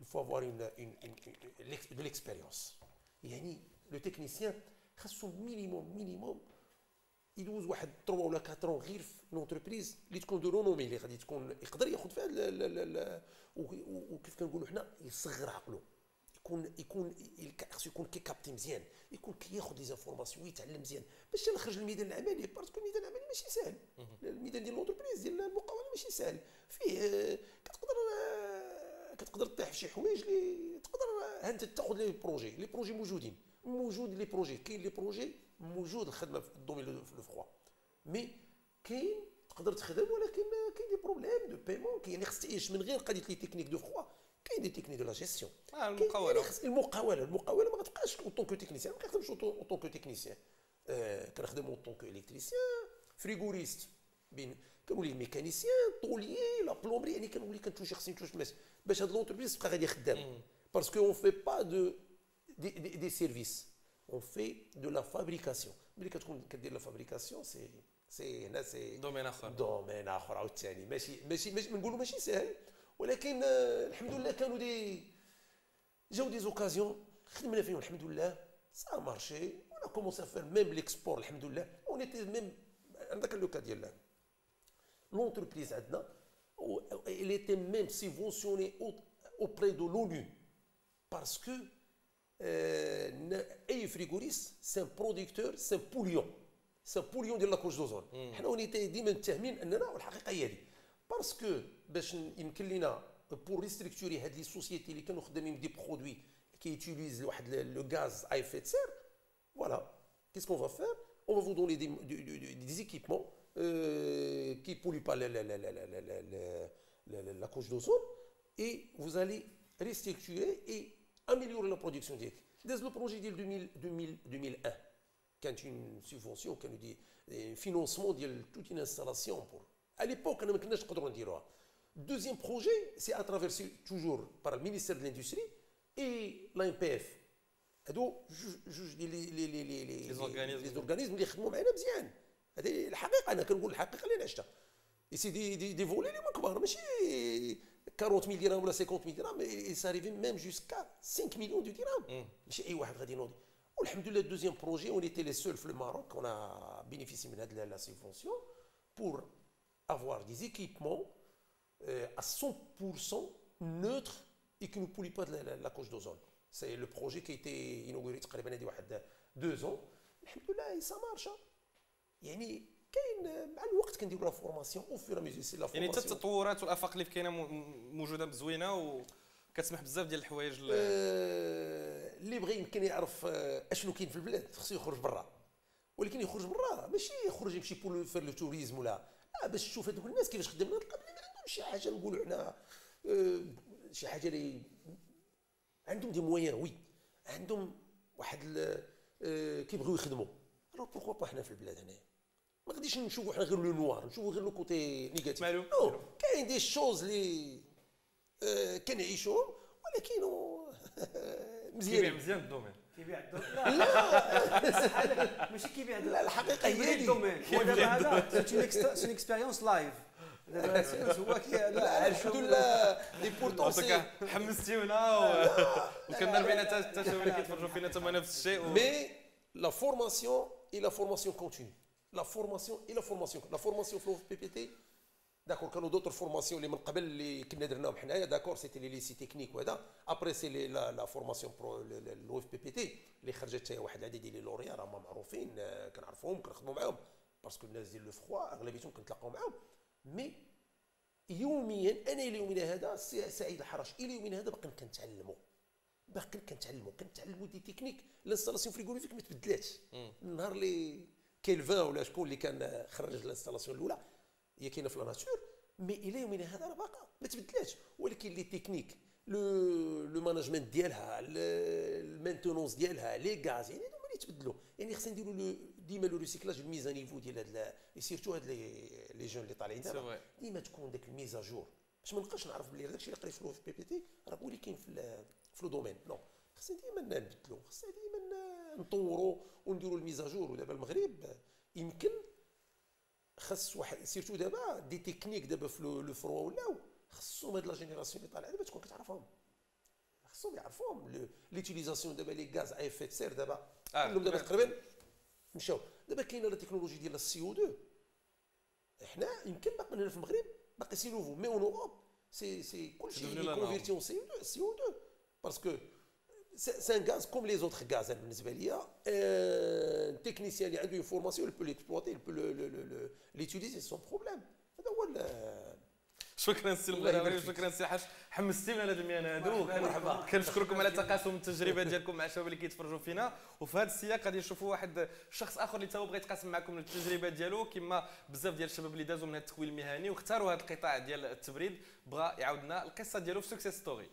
[SPEAKER 3] الفو افوار دو ليكسبيريونس. يعني لو تكنيسيان خاصو مينيموم يدوز واحد 3 ولا 4 غير في لونتربريز اللي تكون دو رونومي اللي غادي تكون يقدر ياخذ فيها وكيف كنقولوا حنا يصغر عقله يكون خصو يكون كيكابتي مزيان يكون كياخذ لي زانفورماسيون ويتعلم مزيان باش نخرج للميدان العملي باسكو الميدان العملي ماشي سهل. الميدان ديال لونتربريز ديال المقاوله ماشي سهل فيه كتقدر تطيح في شي حوايج اللي تقدر انت تاخذ لي بروجي موجودين موجود لي بروجي كاين لي بروجي موجود الخدمه في الدومين لو فخوا مي كاين تقدر تخدم ولكن كاين دي بروبليم دو بايمون. كاين خص تعيش من غير قضيه لي تكنيك دو فخوا. كاين دي تكنيك دو لا جيستيون المقاوله ما غتبقاش اون طونكو تكنيسيان. ما كنخدمش اون طونكو تكنيسيان كنخدم اون طونكو الكتريسيان فريغوريست بين كنولي ميكانيسيان طوليي لا بلومري. يعني كنولي كنتوشي خصني نتوش باش هاد لونتربريز تبقى غادي خدام باسكو اون في با دي سيرفيس on fait de la fabrication. ملي كتكون كدير لا فابريكاسيون سي هنا سي دومين اخر عاوتاني ماشي نقولوا ماشي سهل ولكن الحمد لله كانوا جاو دي زوكازيون خدمنا فيهم الحمد لله سا مارشي ولا كومونسي ا فير ميم ليكسبور الحمد لله. اون ايتي ميم عندك لو كا ديال لونتربريز عندنا il était même subventionné auprès de l'ONU parce que اي فريغوريست سي ان بروديكتور سي ان بوليون ديال لاكوش دوزون. حنا ونيتي ديما متهمين اننا والحقيقه هي هذه باسكو باش يمكن لينا بور ريستركتوري هاد لي سوسيتي اللي كانوا خدامين بدي برودوي كي يوتيليز واحد لو غاز اي افيت سير فوالا كيس كون فا فير اون فا فو دوني دي ايكيبمون كي بولي با la couche d'ozone et vous allez restructurer et améliorer la production ديالك. داز لو بروجي ديال 2001 كانت اون سوبفونسيون كانوا دي فينونسمون ديال توت اون انستالاسيون بور à l'époque انا ما كناش نقدروا نديروها. دوزيام بروجي سي اترافيرسي توجور بار المينيستير دو لاندستري اي لا ام بي اف. هادو جوج ديال لي زورغانيزم اللي خدموا معنا مزيان. هذه الحقيقه انا كنقول الحقيقه اللي انا عشتها. سي دي فولي اللي كبار ماشي 40,000 درهم ولا 50,000 درهم اي ساريفي ميم جوسكا 5 مليون دو درهم ماشي اي واحد غادي ينوض. والحمد لله دوزيام بروجي اون ايتي لي سول في الماروك اون بينيفيسي من هاد لا سيبونسيون بور avoir des équipements à 100% neutres et qui ne polluent pas de la couche d'ozone. C'est le projet qui a été inauguré تقريبا هذه واحد 2 ans. الحمد لله ça marche. يعني كاين مع الوقت كنديروا لا فورماسيون او فور ميزور سي لا
[SPEAKER 1] يعني
[SPEAKER 3] فورماسيون.
[SPEAKER 1] حتى التطورات والافاق اللي كاينه موجوده زوينه وكتسمح بزاف ديال الحوايج
[SPEAKER 3] اللي بغى يمكن يعرف اشنو كاين في البلاد خصو يخرج برا، ولكن يخرج برا ماشي يخرج يمشي بور فير لو توريزم ولا باش تشوف هذوك الناس كيفاش خدمنا، تلقى بلي ما عندهمش شي حاجه نقولوا حنا شي حاجه اللي عندهم دي مويان وي عندهم واحد كيبغيو يخدموا. الوغ بوركوا با حنا في البلاد هنايا ما غاديش نشوفوا حنا غير لو نوار، نشوفوا غير لو كوتي نيجاتيف. نو كاين دي شوز اللي كنعيشوهم ولكن مزيان
[SPEAKER 1] كيبيع مزيان الدومين
[SPEAKER 2] كيبيع الدومين. لا ماشي كيبيع
[SPEAKER 3] لا الحقيقه هي
[SPEAKER 2] الدومين. هو دابا هذا سي اكسبيريونس لايف. هو
[SPEAKER 3] الحمد لله لي بورتون سي
[SPEAKER 1] حمستيونا وكنربينا حتى اللي كيتفرجوا فينا تما نفس الشيء.
[SPEAKER 3] مي لا فورماسيون اي لا فورماسيون كونتينيو. لا فورماسيون في بي بي تي داكور كانوا دوطر فورماسيون اللي من قبل اللي كنا درناهم حنايا داكور سيتي لي ليسي تكنيك وهذا ابري سي لا فورماسيون برو لو اف بي بي تي اللي خرجت واحد العدد ديال لي لوريا راهم معروفين كنعرفوهم كنخدموا معاهم باسكو الناس ديال لو فخوا اغلبيتهم كنتلاقاو معاهم. مي يوميا انا الى يومنا هذا سعيد الحرش الى يومنا هذا باقي كنتعلموا دي تكنيك. الانستالاسيون فريغوريفيك ما تبدلاتش. النهار اللي كاين الفان ولا شكون اللي كان خرج الانستالاسيون الاولى هي كاينه في لا ناتور، مي الى يومنا هذا راه باقا ما تبدلاتش. ولكن لي تكنيك لو مانجمنت ديالها المانتونونس ديالها لي غاز يعني هما اللي تبدلوا. يعني خصنا نديروا ديما لو ريسيكلاج الميزا نيفو ديال هاد سيرتو هاد لي جون اللي طالعين دابا ديما تكون داك الميزا جور باش ما نبقاش نعرف بلي داكشي اللي قريت في بي بي تي راه هو اللي كاين في لو دومين. نو خصنا ديما نبدلوا، خصنا ديما نطوروا ونديروا الميزا جور. ودابا المغرب يمكن خاص واحد سيرتو دابا دي تكنيك دابا في لو فروا ولاو خصهم هاد لا جينيراسيون اللي طالعه دابا تكون كتعرفهم، خصهم يعرفوهم ليوتيليزاسيون دابا لي غاز اي افيت سير دابا كلهم دابا تقريبا مشاو. دابا كاينه لا تكنولوجي ديال السي او 2 حنا يمكن باقي هنا في المغرب باقي سي نوفو مي اون اوروب سي كلشي كونفيرتيون سي او 2 باسكو سي ان غاز كوم لي زوتر غاز. بالنسبه ليا تكنيسيان اللي عنده فورماسيون بو ليكسبلوتي بو ليوتيليزي سون بروبليم. هذا هو.
[SPEAKER 1] شكرا سي المغربي وشكرا سي حاج، حمستينا على هذه المهنه هذو. مرحبا كنشكركم على تقاسم التجربه ديالكم مع الشباب اللي كيتفرجوا فينا. وفي هذا السياق غادي نشوفوا واحد الشخص اخر اللي تا هو بغى يتقاسم معكم التجربه ديالو كما بزاف ديال الشباب اللي دازوا من هذا التكوين المهني واختاروا هذا القطاع ديال التبريد. بغى يعاود لنا القصه ديالو في سكسيس ستوري.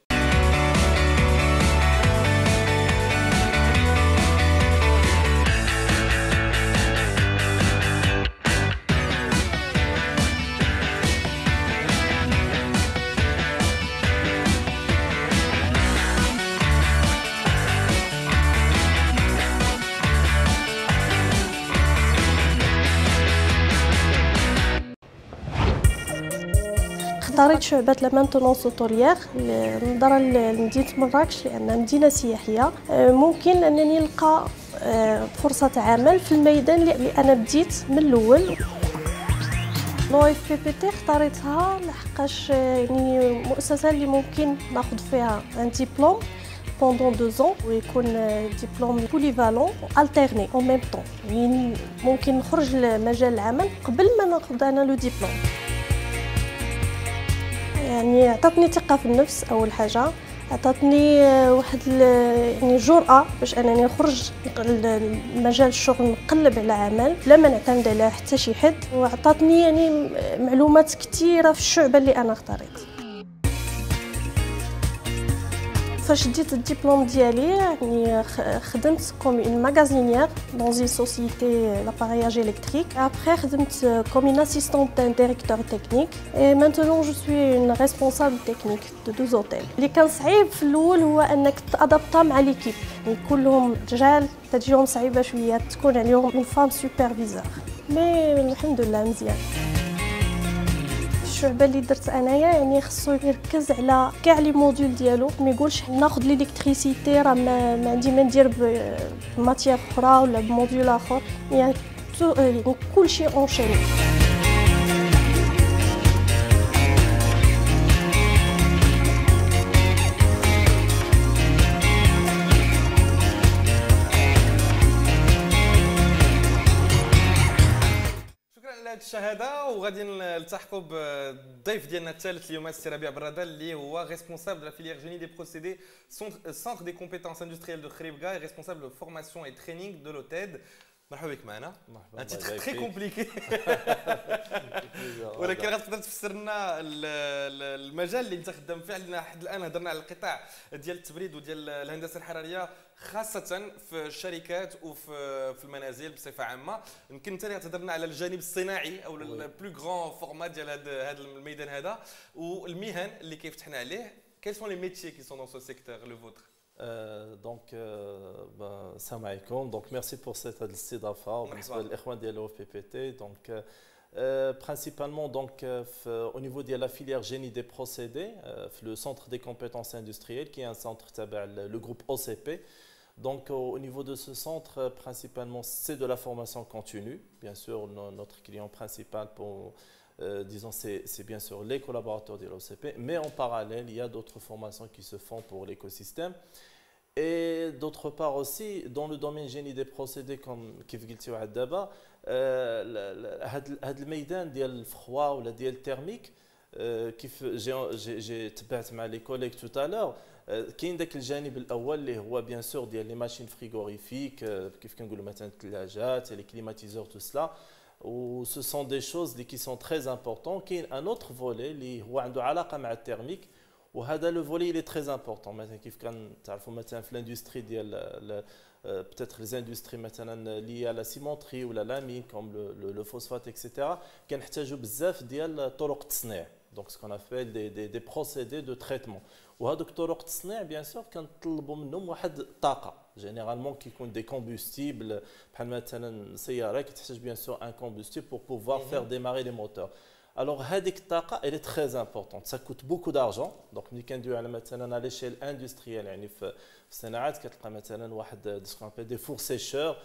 [SPEAKER 4] اختاريت شعبة لا مانتونونس اوتوريير نظرا لمدينة مراكش لأنها مدينة سياحية. ممكن أنني نلقى فرصة عمل في الميدان اللي أنا بديت من الأول. لو اف بي بي تي اختاريتها لحقاش يعني مؤسسة اللي ممكن ناخذ فيها ان ديبلوم بوندون 2 ans ويكون ديبلوم بوليفالون التيرني اون ميم طون. يعني ممكن نخرج لمجال العمل قبل ما ناخذ أنا لو ديبلوم. يعني عطاتني ثقة في النفس أول حاجة، عطاتني واحد يعني جرأة باش أنني نخرج لمجال الشغل نقلب على عمل بلا ما نعتمد على حتى شي حد، وعطاتني يعني معلومات كثيرة في الشعبة اللي أنا اختاريت. فاش ديت الدبلوم ديالي يعني خدمت كوم اون ماغازينيير دون اون سوسيتي لابارياج الكتريك. ابخي خدمت كوم اون اسيستونت دان ديريكتور تكنيك اي مانتونون جو سوي اون ريسبونسابل تكنيك دو 2 اوتيل. اللي كان صعيب في الاول هو انك تادابطا مع ليكيب، يعني كلهم رجال تجيهم صعيبه شويه تكون عليهم اون فام سوبرفيزور، مي الحمد لله مزيان. الشعبه اللي درت انايا يعني خصو يركز على كاع لي موديول ديالو، ما يقولش ناخذ ليليكتريسيتي راه ما عندي ما ندير بماتيير اخرى ولا بموديول اخر، يعني كلشي اونشيني.
[SPEAKER 1] وغادي نلتحقوا بالضيف ديالنا الثالث اليوم السي ربيع برادة اللي هو ريسبونسابل de la filière génie des procédés centre des compétences industrielles de خريبكا et responsable de formation et training de l'OTED. مرحبا بك معنا.
[SPEAKER 5] مرحبا.
[SPEAKER 1] ان تيتر تري كومبليكي ولكن غتقدر تفسر لنا المجال اللي انت خدام فيه. لان حد الان هضرنا على القطاع ديال التبريد وديال الهندسه الحراريه خاصه في الشركات وفي المنازل بصفه عامه. يمكن انت تهضرنا على الجانب الصناعي او البلو غران فورما ديال هذا الميدان هذا والمهن اللي كيفتحنا عليه. Quels sont les métiers qui sont dans ce secteur, le vôtre?
[SPEAKER 5] السلام عليكم. دونك ميرسي بور سيت هاد الاستضافه وبالنسبه للاخوان ديال او بي بي تي. دونك principalement donc au niveau de la filière génie des procédés, le centre des compétences industrielles qui est un centre tabac le groupe OCP. Donc au niveau de ce centre principalement c'est de la formation continue. Bien sûr notre client principal pour disons c'est bien sûr les collaborateurs de l'OCP, mais en parallèle il y a d'autres formations qui se font pour l'écosystème. Et d'autre part aussi, dans le domaine génie des procédés, comme كيف قلتي واحد دابا هاد الميدان ديال الفخوا ولا ديال الترميك كيف جي تبعت مع لي كوليك تو تالور. كاين داك الجانب الاول اللي هو بيان سور ديال لي ماشين فريغوريفيك كيف كنقولوا مثلا الثلاجات لي كليماتيزور تو سلا. و ce sont des choses qui sont très importantes. كاين un autre volet اللي هو عنده علاقه مع الترميك وهذا لو فولي اللي تري امبورطون. مثلا كيف كنعرفوا مثلا في الاندستري ديال peut-être les industries مثلا liées à la cimenterie ou la mine comme le phosphate etc. كنحتاجوا بزاف ديال طرق التصنيع. Donc ce qu'on appelle des procédés de traitement. وهذوك طرق التصنيع bien sûr كنطلبوا منهم واحد الطاقه généralement كيكون des combustibles بحال مثلا سياره كتحتاج bien sûr un combustible pour pouvoir faire démarrer les moteurs. Alors, cette taqa, elle est très importante. Ça coûte beaucoup d'argent. Donc, nous avons à l'échelle industrielle, ce qu'on appelle des fours sécheurs,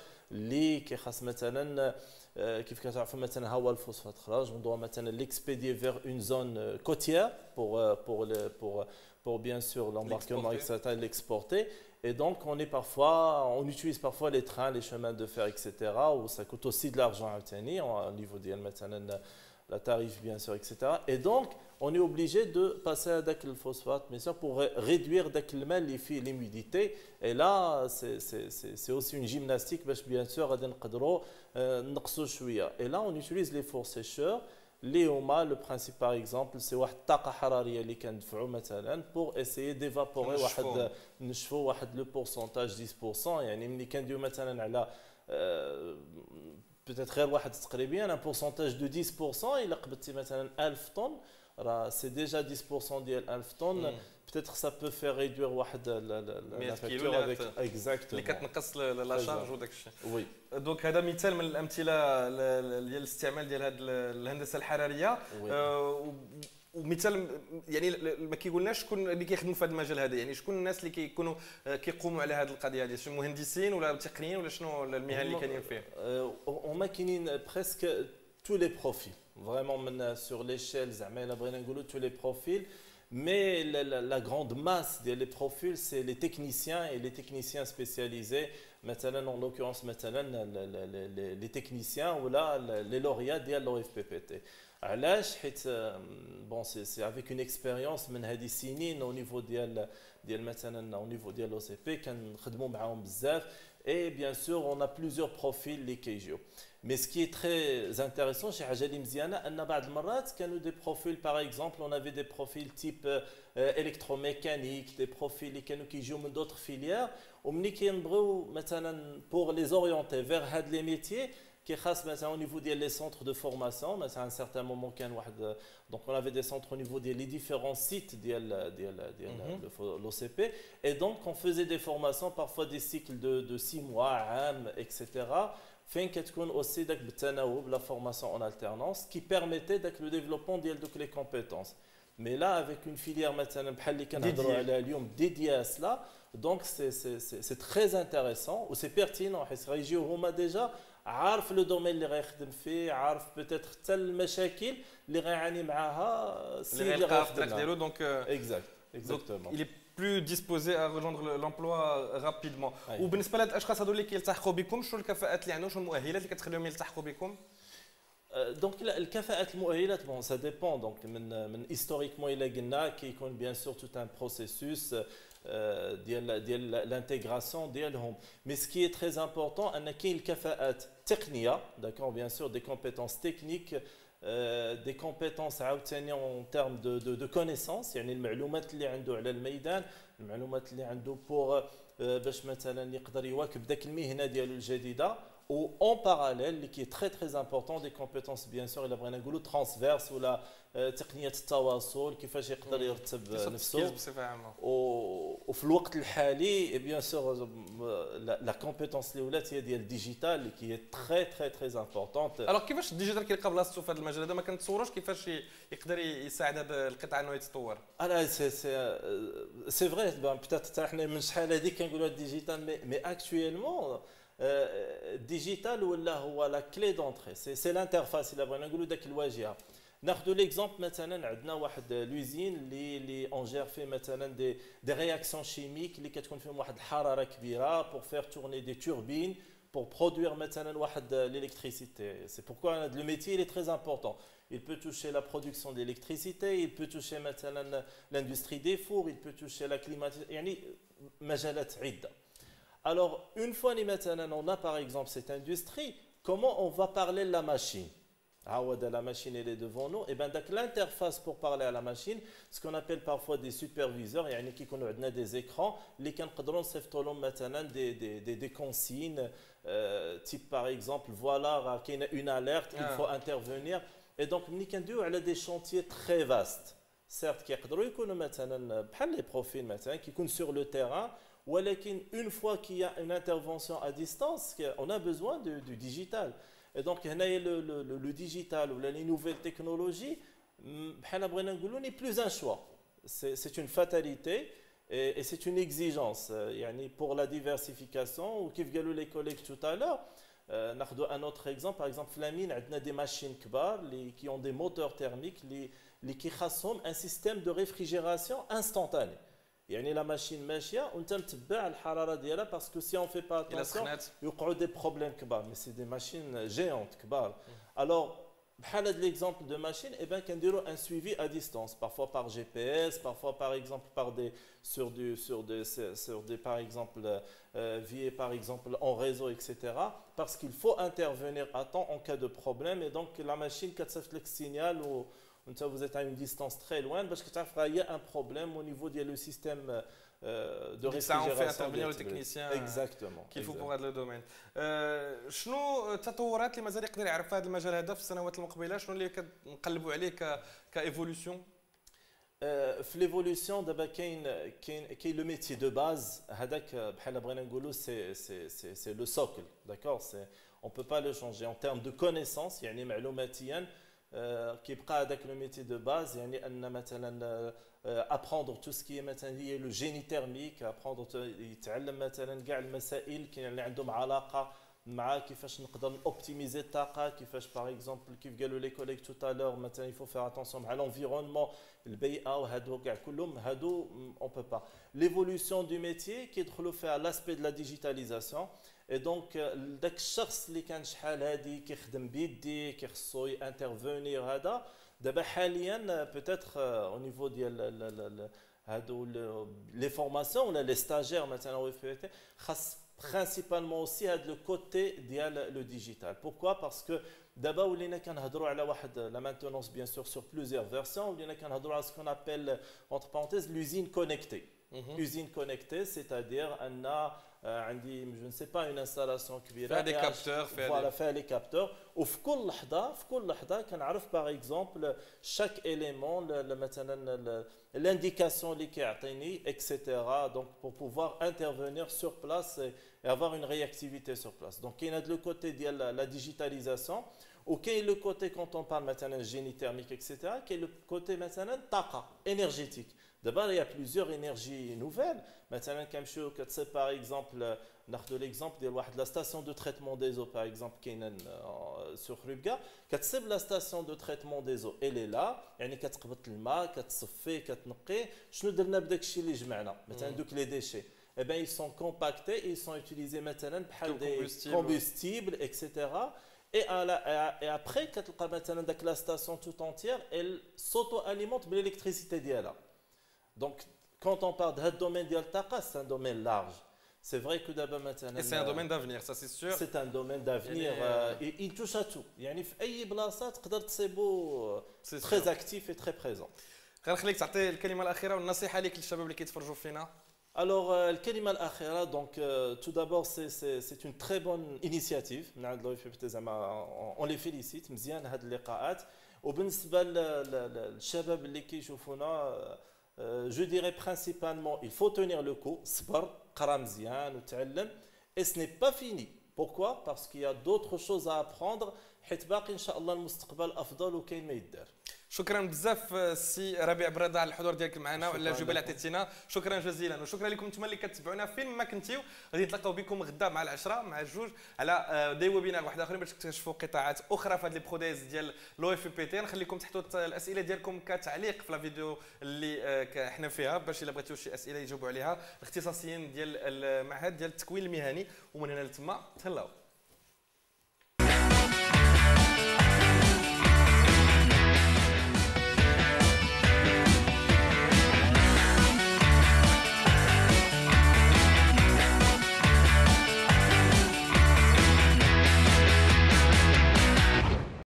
[SPEAKER 5] on doit l'expédier vers une zone côtière pour bien sûr l'embarquement, etc., l'exporter. Et donc, on utilise parfois les trains, les chemins de fer, etc., où ça coûte aussi de l'argent à obtenir au niveau de la tarif bien sûr, etc. Et donc, on est obligé de passer à le phosphate, bien sûr, pour réduire l'humidité. Et là, c'est aussi une gymnastique, bien sûr, et là, on utilise les fours sécheurs. L'éoma, le principe par exemple, c'est pour essayer d'évaporer le pourcentage 10%. peut-être غير واحد تقريبا un pourcentage de 10% الا قبضتي مثلا 1000 طن راه سي ديجا 10% ديال 1000 طن peut-être ça peut faire réduire واحد la facture avec exactement
[SPEAKER 1] اللي كتنقص لا شارج وداك الشيء.
[SPEAKER 5] وي
[SPEAKER 1] دونك هذا مثال من الامثله ديال الاستعمال ديال هذه الهندسه الحراريه. ومثال يعني ما كيقولناش شكون اللي كيخدموا في هذا المجال هذا، يعني شكون الناس اللي كيكونوا كيقوموا على هذه القضيه هذه، شنو مهندسين ولا تقنيين ولا شنو المهن اللي كاينين فيه؟
[SPEAKER 5] هما كاينين presque tous les profils vraiment من sur l'échelle زعما الا بغينا نقولوا tous les profils. Mais la grande masse des profils, c'est les techniciens et les techniciens spécialisés. Maintenant, en l'occurrence, les techniciens ou là, les lauréats de l'OFPPT. Bon, c'est avec une expérience au niveau de l'OCP, et bien sûr, on a plusieurs profils les KGO. Mais ce qui est très intéressant chez Hajali Mziana, des profils, par exemple, on avait des profils type électromécanique, des profils qui jouent d'autres filières, pour les orienter vers les métiers qui est au niveau des centres de formation. À un certain moment, donc on avait des centres au niveau des différents sites de l'OCP, et donc on faisait des formations, parfois des cycles de 6 mois, etc. Fin كتكون aussi la formation en alternance qui permettait le développement de les compétences. Mais là, avec une filière dédiée à cela, donc c'est très intéressant ou c'est pertinent. déjà عارف le domaine اللي غيخدم فيه، عارف peut-être حتى المشاكل اللي غيعاني معاها
[SPEAKER 1] السيد اللي غيخدم ديالو.
[SPEAKER 5] دونك exactement.
[SPEAKER 1] Il est plus disposé à rejoindre l'emploi rapidement. وبالنسبه لهاد الاشخاص هذو اللي كيلتحقوا بكم، شنو الكفاءات اللي عندهم، شنو المؤهلات اللي كتخليهم يلتحقوا بكم؟
[SPEAKER 5] دونك الكفاءات المؤهلات بون سا ديبون دونك من هيستوريكمون الا قلنا كيكون بيان سور توت ان بروسيسوس ديال لانتيغراسيون ديالهم مي سكي تري امبورطون ان كاين الكفاءات تقنيه داكور بيان سور دي كومبيتونس تكنيك دي كومبيتونس عاوتاني اون تيرم دو كونيسونس يعني المعلومات اللي عنده على الميدان المعلومات اللي عنده بور باش مثلا يقدر يواكب داك المهنه ديالو الجديده ou en parallèle qui est très très important des compétences bien sûr الا بغينا نقولوا ترانسفيرس ولا تقنيه التواصل كيفاش يقدر يرتب نفسه
[SPEAKER 1] بصفه عامه
[SPEAKER 5] وفي الوقت الحالي بيان سور لا كومبيتونس اللي ولات هي ديال الديجيتال كي هي تري تري تري امبورطونت
[SPEAKER 1] الوغ كيفاش الديجيتال كيلقى بلاصتو في هذا المجال هذا ما كنتصوروش كيفاش يقدر يساعد هذا القطاع انه يتطور
[SPEAKER 5] انا سي فري بيتيت حتى حنا من شحال هذيك كنقولوا الديجيتال مي اكطويلمون الديجيتال ولا هو لا كلي دونطري سي لانترفاس الا بغينا نقولوا داك الواجهه ناخذوا ليكزومبل مثلا عندنا واحد لوزين اللي اونجير فيه مثلا دي رياكسيون شيميك اللي كتكون فيهم واحد الحراره كبيره بور فير تورني دي توربين pour produire maintenant l'électricité. C'est pourquoi le métier il est très important. Il peut toucher la production d'électricité, il peut toucher maintenant l'industrie des fours, il peut toucher la climatisation. يعني مجالات عدة. Alors, une fois maintenant on a par exemple cette industrie, comment on va parler de la machine? La machine elle est devant nous, et bien l'interface pour parler à la machine, ce qu'on appelle parfois des superviseurs, يعني qui ont des écrans, les qui peuvent نصيفطوا maintenant des consignes, type par exemple, voilà, qu'il y a une alerte, il faut intervenir, et donc nous avons des chantiers très vastes, certes qui peuvent maintenant بحال les profils maintenant qui sont sur le terrain. ولكن une fois qu'il y a une intervention à distance, on a besoin du digital. Et donc, le digital ou les nouvelles technologies, n'est plus un choix. C'est une fatalité et c'est une exigence. Pour la diversification, ou comme disent les collègues tout à l'heure, un autre exemple, par exemple, la mine, on a des machines qui ont des moteurs thermiques qui ont un système de réfrigération instantané. يعني la machine ماشيه وانت متبع الحراره ديالها باسكو سي اون في با اتونسيون يوقعوا دي بروبليم كبار مي سي دي ماشين جيونت كبار الوغ بحال هاد ليكزامبل دو ماشين اي بان كنديروا ان سويفي ا ديستانس parfois par GPS parfois par exemple par des sur des par exemple via par exemple en réseau etc parce qu'il faut intervenir à temps en cas de problème et donc la machine كتصيفط لك السينيال و vous êtes à une distance très loin parce qu'il y a un problème au niveau du système de réfrigération.
[SPEAKER 1] Ça en fait intervenir le technicien qu'il faut pour هذا الدومين. شنو التطورات اللي مازال يقدر يعرف هذا المجال هذا في السنوات المقبله شنو اللي كنقلبوا عليه كايفولوسيون؟
[SPEAKER 5] في ليفولوسيون دابا كاين لو ميتي دو باز هذاك بحال بغينا نقولوا سي لو سوكل داكور سي on peut pas le changer en termes de connaissances يعني معلوماتيا كيبقى هذاك لو ميتي دو باز يعني ان مثلا apprendre tout ce qui est مثلا هي لو جيني تيرميك apprendre يتعلم مثلا كاع المسائل اللي عندهم علاقه مع كيفاش نقدر نوبتيميزي الطاقه كيفاش باغ اكزومبل كيف قالوا لي كوليك تو تالور مثلا يفو فير اتونسيون مع لونفيرونمون البيئه وهادو كاع كلهم هادو اون بو با ليفولوسيون دو ميتي كيدخلوا فيها لاسبي دو لا ديجيتاليزاسيون اي دونك داك الشخص اللي كان شحال هادي كيخدم بيديه كيخصو انترفونير هذا دابا حاليا بوتيتر او نيفو ديال هادو لي فورماسيون ولا لي ستاجير مثلا او اف بي تي خاص principalement aussi le côté le digital. Pourquoi? Parce que d'abord ولينا كنهضروا على واحد la maintenance bien sûr sur plusieurs versions ولينا كنهضروا على ce qu'on appelle entre parenthèses l'usine connectée. Usine connectée, c'est-à-dire ان عندي je ne sais pas une installation كبيره
[SPEAKER 1] فيها des capteurs
[SPEAKER 5] فيها les capteurs وفي كل لحظه كنعرف par exemple chaque élément مثلا l'indication اللي كيعطيني etc. donc pour pouvoir intervenir sur place et avoir une réactivité sur place. Donc il y a le côté de la digitalisation ou qu'il y a le côté quand on parle maintenant génie thermique etc. qui est le côté maintenant طاقه énergétique. D'abord, il y a plusieurs énergies nouvelles. Maintenant, par exemple, ناخذ l'exemple de la station de traitement des eaux, par exemple, qui est sur Rubga. La station de traitement des eaux, elle est là. يعني كتقبط الماء, كتصفي, كتنقي. شنو درنا بداك الشيء اللي جمعنا؟ مثلا دوك les déchets. Eh bien, ils sont compactés, ils sont utilisés maintenant par des combustibles, etc. et après كتلقى مثلا داك لا ستاسيون tout entière elle s'auto-alimente بالالكتريسيتي ديالها. Donc quand on parle de هذا الدومين ديال الطاقه c'est un domaine large. C'est vrai que d'abord maintenant
[SPEAKER 1] c'est un domaine d'avenir, ça c'est sûr.
[SPEAKER 5] C'est un domaine d'avenir il touche à tout. يعني في اي بلاصه تقدر تصيبو très actif et très présent.
[SPEAKER 1] غير خليك تعطي الكلمه الاخيره والنصيحه ليك للشباب اللي كيتفرجوا فينا.
[SPEAKER 5] Alors, الكلمة الأخيرة, donc tout d'abord c'est une très bonne initiative. On les félicite. مزيان هاد اللقاءات. وبالنسبة للشباب اللي كيشوفونا, je dirais principalement il faut tenir le coup. صبر, قرا مزيان وتعلم. Et ce n'est pas fini. Pourquoi? Parce qu'il y a d'autres choses à apprendre. حيت باقي إن شاء الله المستقبل أفضل وكاين ما يدار.
[SPEAKER 1] شكرا بزاف السي ربيع برده على الحضور ديالك معنا وعلى الجوبه اللي عطيتينا. شكرا جزيلا وشكرا لكم انتم اللي كتبعونا فين ما كنتيو. غادي نتلاقاو بكم غدا مع العشرة مع الجوج على دي ويبينار واحد اخرين باش تكتشفوا قطاعات اخرى في هاد لي بروديز ديال لو اف بي تي. نخليكم تحطوا الاسئله ديالكم كتعليق في لا فيديو اللي حنا فيها باش الا بغيتوا شي اسئله يجاوبوا عليها الاختصاصيين ديال المعهد ديال التكوين المهني. ومن هنا لتما تهلاو.